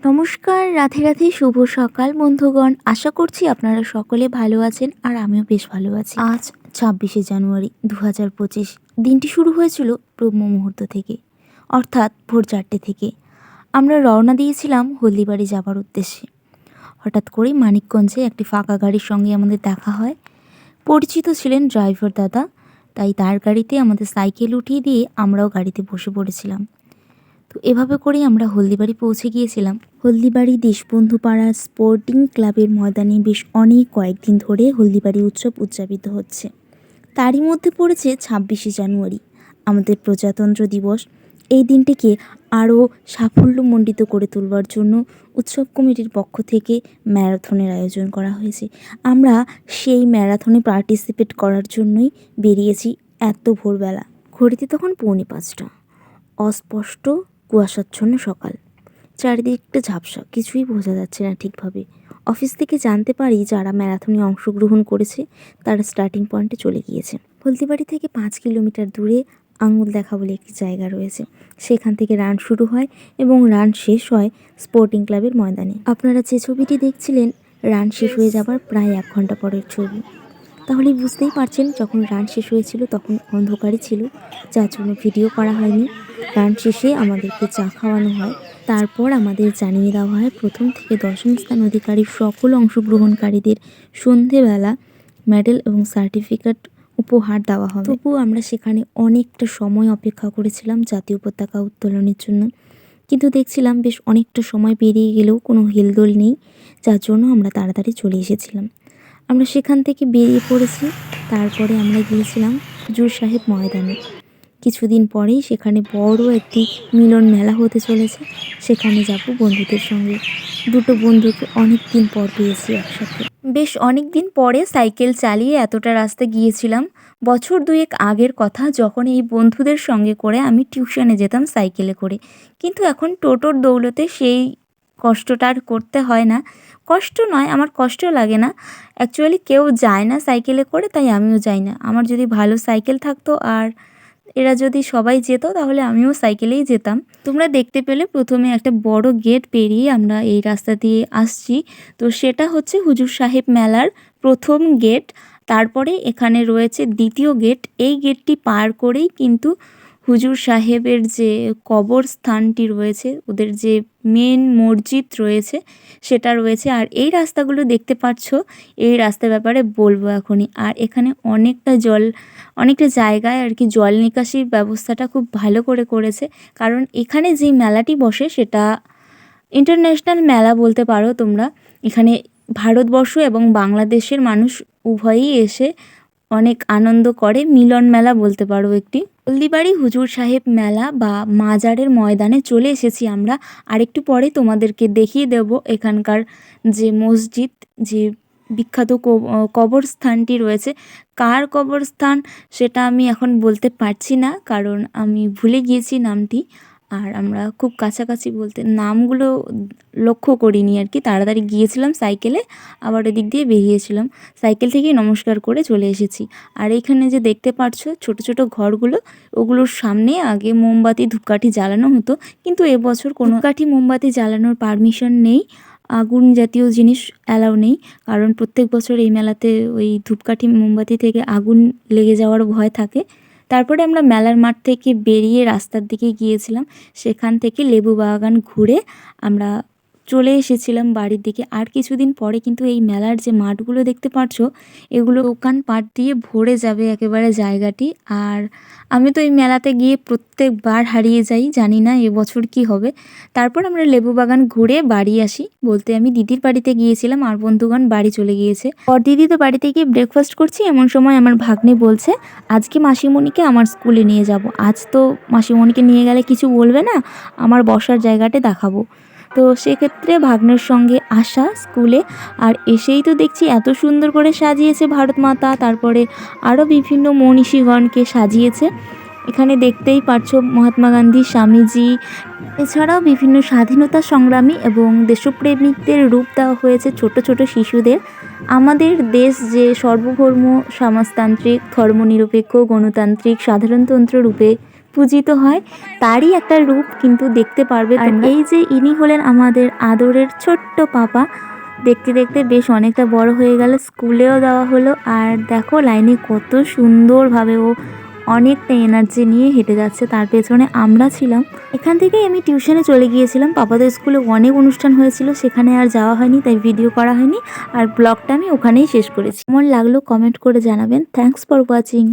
নমস্কার, রাধে রাধে, শুভ সকাল বন্ধুগণ। আশা করছি আপনারা সকলে ভালো আছেন আর আমিও বেশ ভালো আছি। আজ 26শে জানুয়ারি 2025। দিনটি শুরু হয়েছিল ব্রহ্ম মুহূর্ত থেকে, অর্থাৎ ভোর 4টে থেকে। আমরা রওনা দিয়েছিলাম হলদিবাড়ি যাবার উদ্দেশ্যে। হঠাৎ করেই মানিকগঞ্জে একটি ফাঁকা গাড়ির সঙ্গে আমাদের দেখা হয়। পরিচিত ছিলেন ড্রাইভার দাদা, তাই তার গাড়িতে আমাদের সাইকেল উঠিয়ে দিয়ে আমরাও গাড়িতে বসে পড়েছিলাম। তো এভাবে করেই আমরা হলদিবাড়ি পৌঁছে গিয়েছিলাম। হলদিবাড়ি দেশবন্ধু পাড়ার স্পোর্টিং ক্লাবের ময়দানে বেশ কয়েকদিন ধরে হলদিবাড়ি উৎসব উদযাপিত হচ্ছে। তারই মধ্যে পড়েছে 26শে জানুয়ারি, আমাদের প্রজাতন্ত্র দিবস। এই দিনটিকে আরও সাফল্যমণ্ডিত করে তুলবার জন্য উৎসব কমিটির পক্ষ থেকে ম্যারাথনের আয়োজন করা হয়েছে। আমরা সেই ম্যারাথনে পার্টিসিপেট করার জন্যই বেরিয়েছি এত ভোরবেলা। ঘড়িতে তখন 4:45। অস্পষ্ট কুয়াশাচ্ছন্ন সকাল, চারিদিকটা ঝাপসা, কিছুই বোঝা যাচ্ছে না ঠিকভাবে। অফিস থেকে জানতে পারি যারা ম্যারাথনে অংশগ্রহণ করেছে তারা স্টার্টিং পয়েন্টে চলে গিয়েছে। হলদিবাড়ি থেকে 5 কিলোমিটার দূরে আঙুল দেখা বলে একটি জায়গা রয়েছে, সেখান থেকে রান শুরু হয় এবং রান শেষ হয় স্পোর্টিং ক্লাবের ময়দানে। আপনারা যে ছবিটি দেখছিলেন রান শেষ হয়ে যাবার প্রায় 1 ঘন্টা পরের ছবি। তাহলে বুঝতেই পারছেন, যখন রান শেষ হয়েছিল তখন অন্ধকারই ছিল, যার জন্য ভিডিও করা হয়নি। রান শেষে আমাদেরকে চা খাওয়ানো হয়, তারপর আমাদের জানিয়ে দেওয়া হয় প্রথম থেকে দশম স্থান অধিকারী সকল অংশগ্রহণকারীদের সন্ধেবেলা মেডেল এবং সার্টিফিকেট উপহার দেওয়া হবে। তবুও আমরা সেখানে অনেকটা সময় অপেক্ষা করেছিলাম জাতীয় পতাকা উত্তোলনের জন্য, কিন্তু দেখছিলাম বেশ অনেকটা সময় পেরিয়ে গেলেও কোনো হেলদোল নেই, যার জন্য আমরা তাড়াতাড়ি চলে এসেছিলাম। আমরা সেখান থেকে বেরিয়ে পড়েছি। তারপরে আমরা গিয়েছিলাম হুজুর সাহেব ময়দানে। কিছুদিন পরেই সেখানে বড় একটি মিলন মেলা হতে চলেছে, সেখানে যাব বন্ধুদের সঙ্গে। দুটো বন্ধুকে অনেক দিন পর পেয়েছি একসাথে। বেশ অনেক দিন পরে সাইকেল চালিয়ে এতটা রাস্তা গিয়েছিলাম। বছর 2 আগের কথা, যখন এই বন্ধুদের সঙ্গে করে আমি টিউশনে যেতাম সাইকেলে করে। কিন্তু এখন টোটোর দৌলতে সেই কষ্টটা আর করতে হয় না। কষ্ট নয়, আমার কষ্ট লাগে না। অ্যাকচুয়ালি কেউ যায় না সাইকেলে করে, তাই আমিও যাই না। আমার যদি ভালো সাইকেল থাকতো আর এরা যদি সবাই যেত তাহলে আমিও সাইকেলেই যেতাম। তোমরা দেখতে পেলে প্রথমে একটা বড় গেট পেরিয়ে আমরা এই রাস্তা দিয়ে আসছি। তো সেটা হচ্ছে হুজুর সাহেব মেলার প্রথম গেট। তারপরে এখানে রয়েছে দ্বিতীয় গেট। এই গেটটি পার করেই কিন্তু হুজুর সাহেবের যে কবরস্থানটি রয়েছে, ওদের যে মেন মসজিদ রয়েছে সেটা রয়েছে। আর এই রাস্তাগুলো দেখতে পাচ্ছ, এই রাস্তার ব্যাপারে বলবো এখনই। আর এখানে অনেকটা জায়গায় আর কি জল নিকাশির ব্যবস্থাটা খুব ভালো করে করেছে, কারণ এখানে যেই মেলাটি বসে সেটা ইন্টারন্যাশনাল মেলা বলতে পারো তোমরা। এখানে ভারতবর্ষ এবং বাংলাদেশের মানুষ উভয়ই এসে অনেক আনন্দ করে, মিলন মেলা বলতে পারো একটি। হলদিবাড়ি হুজুর সাহেব মেলা বা মাজারের ময়দানে চলে এসেছি আমরা। আরেকটু পরে তোমাদেরকে দেখিয়ে দেব এখানকার যে মসজিদ, যে বিখ্যাত কবরস্থানটি রয়েছে। কার কবরস্থান সেটা আমি এখন বলতে পারছি না, কারণ আমি ভুলে গিয়েছি নামটি। আর আমরা খুব কাছাকাছি বলতে নামগুলো লক্ষ্য করিনি আর কি, তাড়াতাড়ি গিয়েছিলাম সাইকেলে, আবার এদিক দিয়ে বেরিয়েছিলাম। সাইকেল থেকেই নমস্কার করে চলে এসেছি। আর এখানে যে দেখতে পাচ্ছ ছোট ছোট ঘরগুলো, ওগুলোর সামনে আগে মোমবাতি ধূপকাঠি জ্বালানো হতো, কিন্তু এবছর কোনো ধূপকাঠি মোমবাতি জ্বালানোর পারমিশন নেই, আগুন জাতীয় জিনিস অ্যালাউ নেই। কারণ প্রত্যেক বছর এই মেলাতে ওই ধূপকাঠি মোমবাতি থেকে আগুন লেগে যাওয়ার ভয় থাকে। তারপরে আমরা মেলার মাঠ থেকে বেরিয়ে রাস্তার দিকে গিয়েছিলাম। সেখান থেকে লেবু বাগান ঘুরে আমরা চলে এসেছিলাম বাড়ির দিকে। আর কিছুদিন পরে কিন্তু এই মেলার যে মাঠগুলো দেখতে পাচ্ছ, এগুলো দোকানপাট দিয়ে ভরে যাবে একেবারে জায়গাটি। আর আমি তো এই মেলাতে গিয়ে প্রত্যেকবার হারিয়ে যাই, জানি না এবছর কি হবে। তারপর আমরা লেবু বাগান ঘুরে বাড়ি আসি। বলতে আমি দিদির বাড়িতে গিয়েছিলাম আর বন্ধুগণ বাড়ি চলে গিয়েছে। পর দিদি তো বাড়িতে গিয়ে ব্রেকফাস্ট করছি, এমন সময় আমার ভাগ্নে বলছে আজকে মাসিমণিকে আমার স্কুলে নিয়ে যাব। আজ তো মাসিমণিকে নিয়ে গেলে কিছু বলবে না, আমার বসার জায়গাটা দেখাবো। তো সেক্ষেত্রে ভাগ্নের সঙ্গে আসা স্কুলে। আর এসেই তো দেখছি এত সুন্দর করে সাজিয়েছে ভারত মাতা, তারপরে আরও বিভিন্ন মনীষীগণকে সাজিয়েছে। এখানে দেখতেই পাচ্ছ মহাত্মা গান্ধী, স্বামীজি, এছাড়াও বিভিন্ন স্বাধীনতা সংগ্রামী এবং দেশপ্রেমিকদের রূপ দেওয়া হয়েছে ছোট ছোট শিশুদের। আমাদের দেশ যে সর্বধর্ম সমাজতান্ত্রিক, ধর্মনিরপেক্ষ, গণতান্ত্রিক, সাধারণতন্ত্র রূপে পূজিত হয় তারই একটা রূপ কিন্তু দেখতে পারবে। আর এই যে ইনি হলেন আমাদের আদরের ছোট্ট পাপা। দেখতে দেখতে বেশ অনেকটা বড় হয়ে গেল, স্কুলেও দেওয়া হলো। আর দেখো লাইনে কত সুন্দরভাবে ও অনেকটা এনার্জি নিয়ে হেঁটে যাচ্ছে, তার পেছনে আমরা ছিলাম। এখান থেকেই আমি টিউশনে চলে গিয়েছিলাম। পাপাদের স্কুলে অনেক অনুষ্ঠান হয়েছিল, সেখানে আর যাওয়া হয়নি, তাই ভিডিও করা হয়নি। আর ব্লগটা আমি ওখানেই শেষ করেছি। কেমন লাগলো কমেন্ট করে জানাবেন। Thanks for watching.